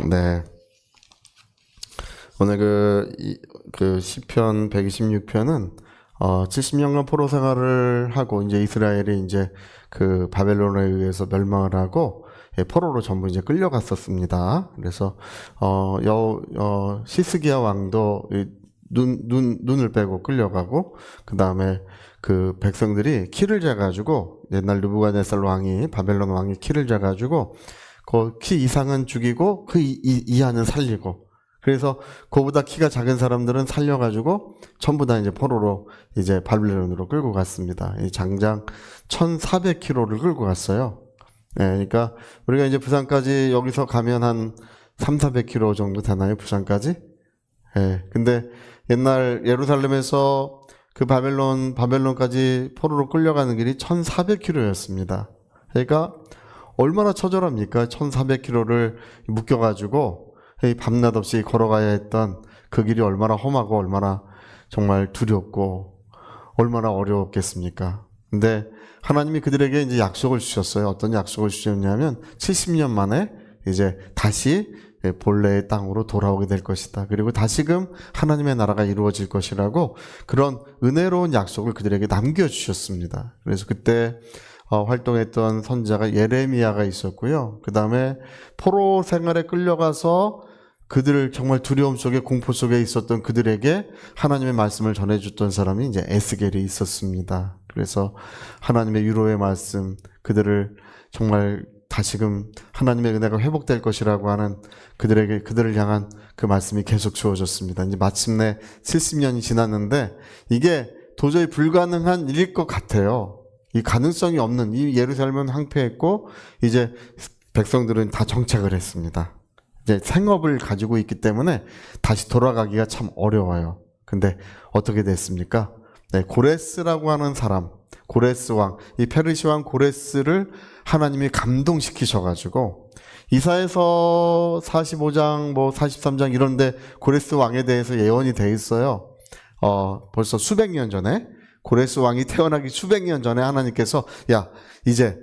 네. 오늘 그 시편 126편은 70년간 포로 생활을 하고 이제 이스라엘이 이제 그 바벨론에 의해서 멸망을 하고 포로로 전부 이제 끌려갔었습니다. 그래서 시스기야 왕도 눈을 빼고 끌려가고, 그 다음에 그 백성들이 키를 재가지고, 옛날 느부갓네살 왕이, 바벨론 왕이 키를 재가지고 그 키 이상은 죽이고 그 이하는 살리고, 그래서 그보다 키가 작은 사람들은 살려가지고 전부 다 이제 포로로 이제 바벨론으로 끌고 갔습니다. 장장 1,400km를 끌고 갔어요. 네, 그러니까 우리가 이제 부산까지 여기서 가면 한 300~400km 정도 되나요? 부산까지? 네, 근데 옛날 예루살렘에서 그 바벨론까지 포로로 끌려가는 길이 1,400km였습니다. 그러니까 얼마나 처절합니까? 1,400km를 묶여가지고 밤낮 없이 걸어가야 했던 그 길이 얼마나 험하고 얼마나 정말 두렵고 얼마나 어려웠겠습니까? 근데 하나님이 그들에게 이제 약속을 주셨어요. 어떤 약속을 주셨냐면 70년 만에 이제 다시 본래의 땅으로 돌아오게 될 것이다. 그리고 다시금 하나님의 나라가 이루어질 것이라고 그런 은혜로운 약속을 그들에게 남겨주셨습니다. 그래서 그때 활동했던 선지자가 예레미야가 있었고요. 그 다음에 포로 생활에 끌려가서 그들을 정말 두려움 속에 공포 속에 있었던 그들에게 하나님의 말씀을 전해줬던 사람이 이제 에스겔이 있었습니다. 그래서 하나님의 위로의 말씀, 그들을 정말 다시금 하나님의 은혜가 회복될 것이라고 하는 그들을 향한 그 말씀이 계속 주어졌습니다. 이제 마침내 70년이 지났는데 이게 도저히 불가능한 일일 것 같아요. 이 가능성이 없는, 이 예루살렘은 황폐했고 이제 백성들은 다 정착을 했습니다. 이제 생업을 가지고 있기 때문에 다시 돌아가기가 참 어려워요. 근데 어떻게 됐습니까? 네, 고레스라고 하는 사람, 고레스 왕, 이 페르시 왕 고레스를 하나님이 감동시키셔가지고 이사야서 45장, 43장 이런데 고레스 왕에 대해서 예언이 돼 있어요. 벌써 수백 년 전에 고레스 왕이 태어나기 수백 년 전에 하나님께서 야 이제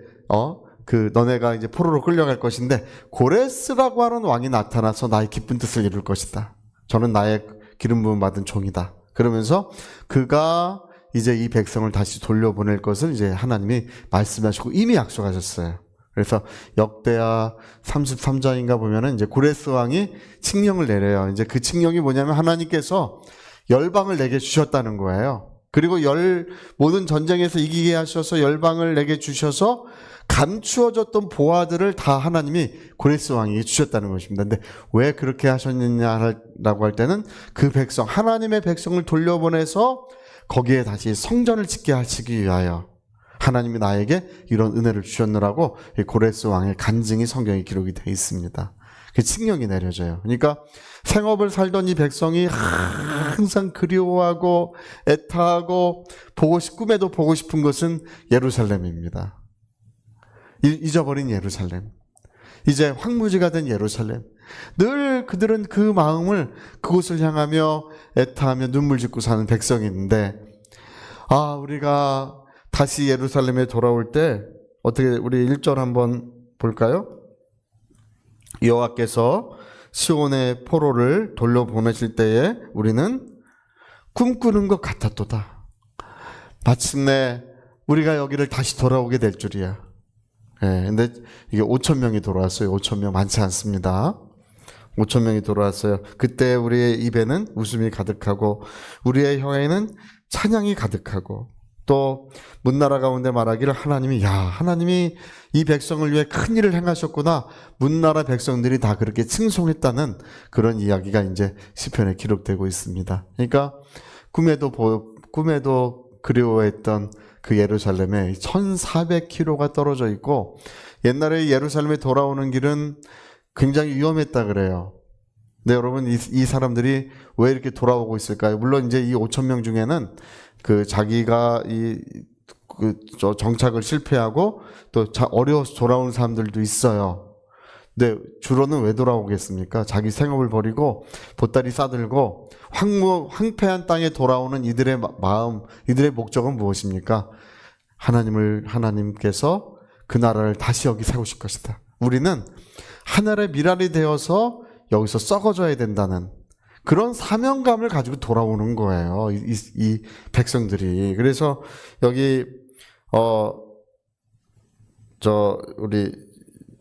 너네가 이제 포로로 끌려갈 것인데 고레스라고 하는 왕이 나타나서 나의 기쁜 뜻을 이룰 것이다. 저는 나의 기름 부음 받은 종이다. 그러면서 그가 이제 이 백성을 다시 돌려보낼 것을 이제 하나님이 말씀하시고 이미 약속하셨어요. 그래서 역대하 33장인가 보면은 이제 고레스 왕이 칙령을 내려요. 이제 그 칙령이 뭐냐면 하나님께서 열방을 내게 주셨다는 거예요. 그리고 모든 전쟁에서 이기게 하셔서 열방을 내게 주셔서 감추어졌던 보화들을 다 하나님이 고레스 왕에게 주셨다는 것입니다. 근데 왜 그렇게 하셨느냐라고 할 때는 그 백성, 하나님의 백성을 돌려보내서 거기에 다시 성전을 짓게 하시기 위하여 하나님이 나에게 이런 은혜를 주셨느라고 이 고레스 왕의 간증이 성경에 기록이 되어 있습니다. 그 칙령이 내려져요. 그러니까 생업을 살던 이 백성이 항상 그리워하고 애타하고 꿈에도 보고 싶은 것은 예루살렘입니다. 잊어버린 예루살렘, 이제 황무지가 된 예루살렘. 늘 그들은 그 마음을 그곳을 향하며 애타하며 눈물 짓고 사는 백성인데, 우리가 다시 예루살렘에 돌아올 때 어떻게, 우리 1절 한번 볼까요? 여호와께서 시온의 포로를 돌려보내실 때에 우리는 꿈꾸는 것 같았도다. 마침내 우리가 여기를 다시 돌아오게 될 줄이야. 근데 이게 5,000명이 돌아왔어요. 5,000명 많지 않습니다. 5,000명이 돌아왔어요. 그때 우리의 입에는 웃음이 가득하고 우리의 혀에는 찬양이 가득하고 또 문나라 가운데 말하기를 하나님이 이 백성을 위해 큰 일을 행하셨구나. 문나라 백성들이 다 그렇게 칭송했다는 그런 이야기가 이제 시편에 기록되고 있습니다. 그러니까 꿈에도 그리워했던 그 예루살렘에 1,400km가 떨어져 있고, 옛날에 예루살렘에 돌아오는 길은 굉장히 위험했다 그래요. 네, 여러분, 이 사람들이 왜 이렇게 돌아오고 있을까요? 물론 이제 이 5,000명 중에는 자기가 정착을 실패하고 또 어려워서 돌아오는 사람들도 있어요. 근데 주로는 왜 돌아오겠습니까? 자기 생업을 버리고 보따리 싸들고 황폐한 땅에 돌아오는 이들의 마음, 이들의 목적은 무엇입니까? 하나님께서 그 나라를 다시 여기 세우실 것이다. 우리는 하늘의 미랄이 되어서 여기서 썩어져야 된다는 그런 사명감을 가지고 돌아오는 거예요. 이 백성들이. 그래서 여기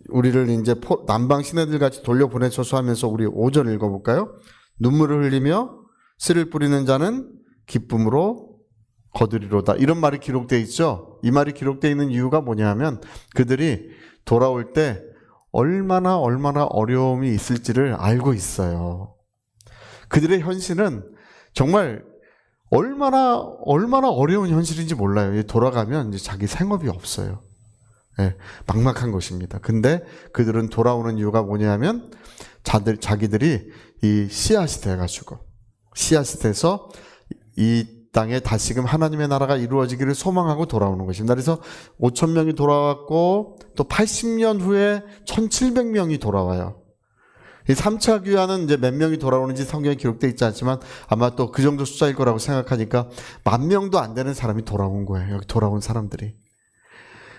우리를 이제 남방 시내들 같이 돌려보내소서 하면서 우리 5절 읽어볼까요? 눈물을 흘리며 씨를 뿌리는 자는 기쁨으로 거두리로다. 이런 말이 기록되어 있죠. 이 말이 기록되어 있는 이유가 뭐냐면 그들이 돌아올 때 얼마나 어려움이 있을지를 알고 있어요. 그들의 현실은 정말 얼마나 어려운 현실인지 몰라요. 돌아가면 이제 자기 생업이 없어요. 네, 막막한 것입니다. 근데 그들은 돌아오는 이유가 뭐냐면 자기들이 이 씨앗이 돼가지고 씨앗이 돼서 이 땅에 다시금 하나님의 나라가 이루어지기를 소망하고 돌아오는 것입니다. 그래서 5,000명이 돌아왔고 또 80년 후에 1,700명이 돌아와요. 이 3차 귀환은 이제 몇 명이 돌아오는지 성경에 기록되어 있지 않지만 아마 또 그 정도 숫자일 거라고 생각하니까 10,000명도 안 되는 사람이 돌아온 거예요. 여기 돌아온 사람들이.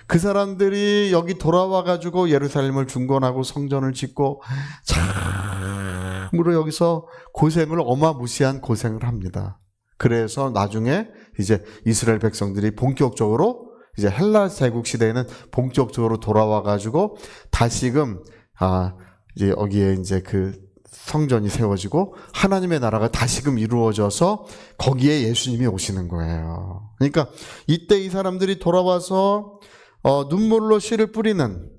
그 사람들이 여기 돌아와가지고 예루살렘을 중건하고 성전을 짓고 참으로 여기서 고생을 어마무시한 고생을 합니다. 그래서 나중에 이제 이스라엘 백성들이 본격적으로 이제 헬라 제국 시대에는 본격적으로 돌아와가지고 다시금 이제 여기에 이제 그 성전이 세워지고 하나님의 나라가 다시금 이루어져서 거기에 예수님이 오시는 거예요. 그러니까 이때 이 사람들이 돌아와서 눈물로 씨를 뿌리는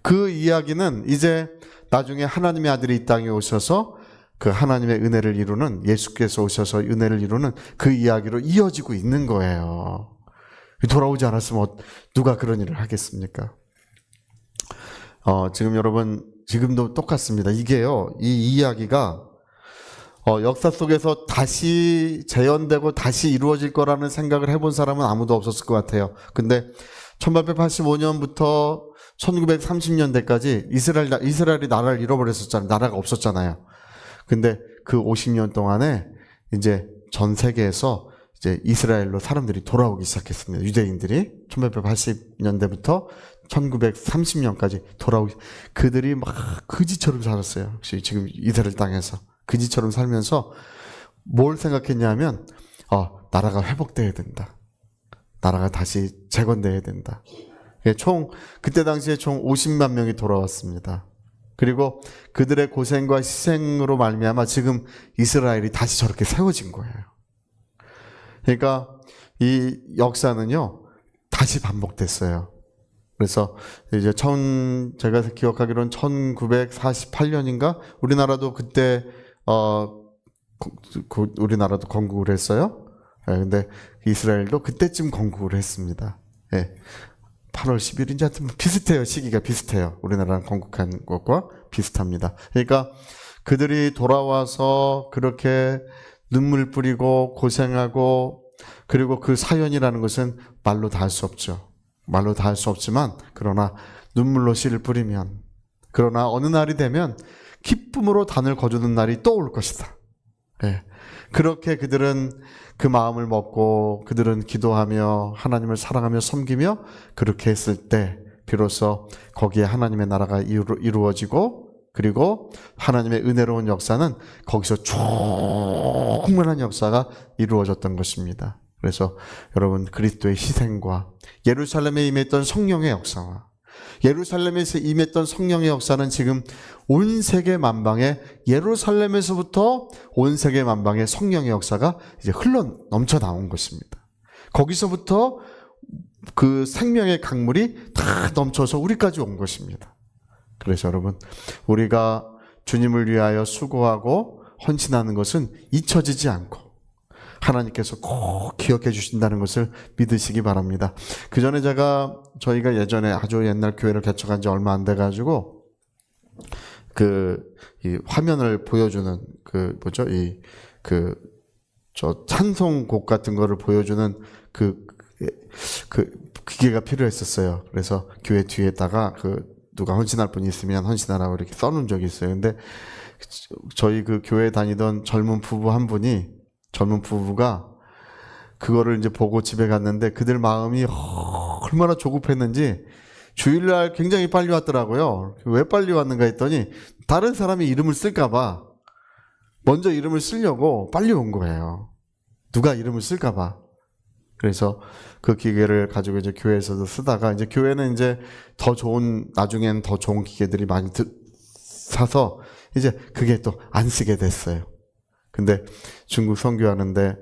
그 이야기는 이제 나중에 하나님의 아들이 이 땅에 오셔서 그 하나님의 은혜를 이루는 예수께서 오셔서 은혜를 이루는 그 이야기로 이어지고 있는 거예요. 돌아오지 않았으면 누가 그런 일을 하겠습니까? 지금 여러분 지금도 똑같습니다. 이게요, 이 이야기가 역사 속에서 다시 재현되고 다시 이루어질 거라는 생각을 해본 사람은 아무도 없었을 것 같아요. 근데 1885년부터 1930년대까지 이스라엘이 나라를 잃어버렸었잖아요. 나라가 없었잖아요. 근데 그 50년 동안에 이제 전 세계에서 이제 이스라엘로 사람들이 돌아오기 시작했습니다. 유대인들이 1880년대부터 1930년까지 그들이 막 그지처럼 살았어요. 역시 지금 이스라엘 땅에서 그지처럼 살면서 뭘 생각했냐면 나라가 회복돼야 된다. 나라가 다시 재건돼야 된다. 그때 당시에 총 50만 명이 돌아왔습니다. 그리고 그들의 고생과 희생으로 말미암아 지금 이스라엘이 다시 저렇게 세워진 거예요. 그러니까 이 역사는요 다시 반복됐어요. 그래서 이제 제가 기억하기로는 1948년인가 우리나라도 그때 우리나라도 건국을 했어요. 근데 이스라엘도 그때쯤 건국을 했습니다. 8월 10일인지 하여튼 비슷해요. 시기가 비슷해요. 우리나라랑 건국한 것과 비슷합니다. 그러니까 그들이 돌아와서 그렇게 눈물 뿌리고 고생하고 그리고 그 사연이라는 것은 말로 다 할 수 없죠. 말로 다 할 수 없지만 그러나 눈물로 씨를 뿌리면 그러나 어느 날이 되면 기쁨으로 단을 거두는 날이 또 올 것이다. 그렇게 그들은 그 마음을 먹고 그들은 기도하며 하나님을 사랑하며 섬기며 그렇게 했을 때 비로소 거기에 하나님의 나라가 이루어지고 그리고 하나님의 은혜로운 역사는 거기서 충만한 역사가 이루어졌던 것입니다. 그래서 여러분 그리스도의 희생과 예루살렘에 임했던 성령의 역사와 예루살렘에서 임했던 성령의 역사는 지금 온 세계 만방에 예루살렘에서부터 온 세계 만방에 성령의 역사가 이제 흘러 넘쳐 나온 것입니다. 거기서부터 그 생명의 강물이 다 넘쳐서 우리까지 온 것입니다. 그래서 여러분 우리가 주님을 위하여 수고하고 헌신하는 것은 잊혀지지 않고 하나님께서 꼭 기억해 주신다는 것을 믿으시기 바랍니다. 그 전에 저희가 예전에 아주 옛날 교회를 개척한 지 얼마 안 돼가지고 이 화면을 보여주는 저 찬송곡 같은 거를 보여주는 그 기계가 필요했었어요. 그래서 교회 뒤에다가 누가 헌신할 분이 있으면 헌신하라고 이렇게 써놓은 적이 있어요. 근데 저희 그 교회 다니던 젊은 부부가 그거를 이제 보고 집에 갔는데 그들 마음이 얼마나 조급했는지 주일날 굉장히 빨리 왔더라고요. 왜 빨리 왔는가 했더니 다른 사람이 이름을 쓸까봐 먼저 이름을 쓰려고 빨리 온 거예요. 누가 이름을 쓸까봐. 그래서 그 기계를 가지고 이제 교회에서도 쓰다가 이제 교회는 이제 더 좋은, 나중엔 더 좋은 기계들이 많이 사서 이제 그게 또 안 쓰게 됐어요. 근데 중국 선교하는데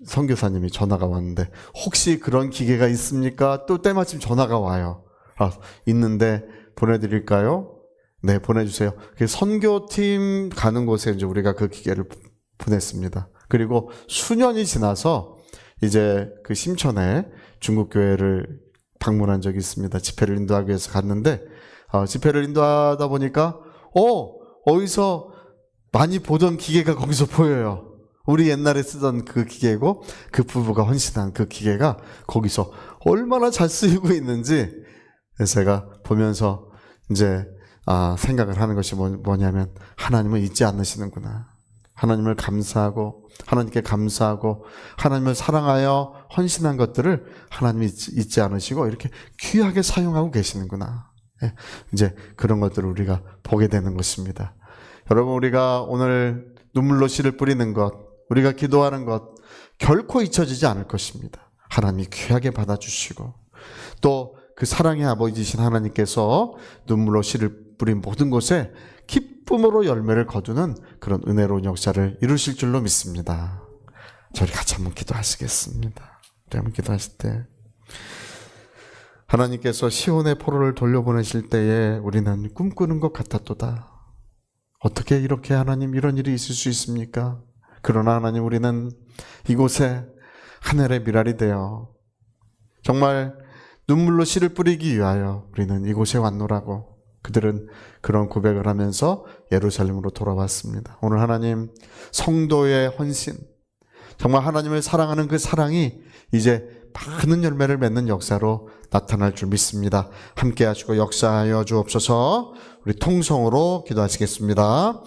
선교사님이 전화가 왔는데 혹시 그런 기계가 있습니까? 또 때마침 전화가 와요. 아, 있는데 보내드릴까요? 네, 보내주세요. 선교팀 가는 곳에 이제 우리가 그 기계를 보냈습니다. 그리고 수년이 지나서 이제 그 심천에 중국 교회를 방문한 적이 있습니다. 집회를 인도하기 위해서 갔는데 집회를 인도하다 보니까 어디서 많이 보던 기계가 거기서 보여요. 우리 옛날에 쓰던 그 기계고 그 부부가 헌신한 그 기계가 거기서 얼마나 잘 쓰이고 있는지 제가 보면서 이제 생각을 하는 것이 뭐냐면 하나님은 잊지 않으시는구나. 하나님을 감사하고 하나님께 감사하고 하나님을 사랑하여 헌신한 것들을 하나님이 잊지 않으시고 이렇게 귀하게 사용하고 계시는구나. 이제 그런 것들을 우리가 보게 되는 것입니다. 여러분, 우리가 오늘 눈물로 씨를 뿌리는 것, 우리가 기도하는 것 결코 잊혀지지 않을 것입니다. 하나님이 귀하게 받아주시고 또 그 사랑의 아버지이신 하나님께서 눈물로 씨를 뿌린 모든 곳에 기쁨으로 열매를 거두는 그런 은혜로운 역사를 이루실 줄로 믿습니다. 저희 같이 한번 기도하시겠습니다. 우리 한번 기도하실 때 하나님께서 시온의 포로를 돌려보내실 때에 우리는 꿈꾸는 것 같았도다. 어떻게 이렇게 하나님 이런 일이 있을 수 있습니까? 그러나 하나님, 우리는 이곳에 하늘의 미랄이 되어 정말 눈물로 씨를 뿌리기 위하여 우리는 이곳에 왔노라고 그들은 그런 고백을 하면서 예루살렘으로 돌아왔습니다. 오늘 하나님, 성도의 헌신, 정말 하나님을 사랑하는 그 사랑이 이제 많은 열매를 맺는 역사로 나타날 줄 믿습니다. 함께 하시고 역사하여 주옵소서. 우리 통성으로 기도하시겠습니다.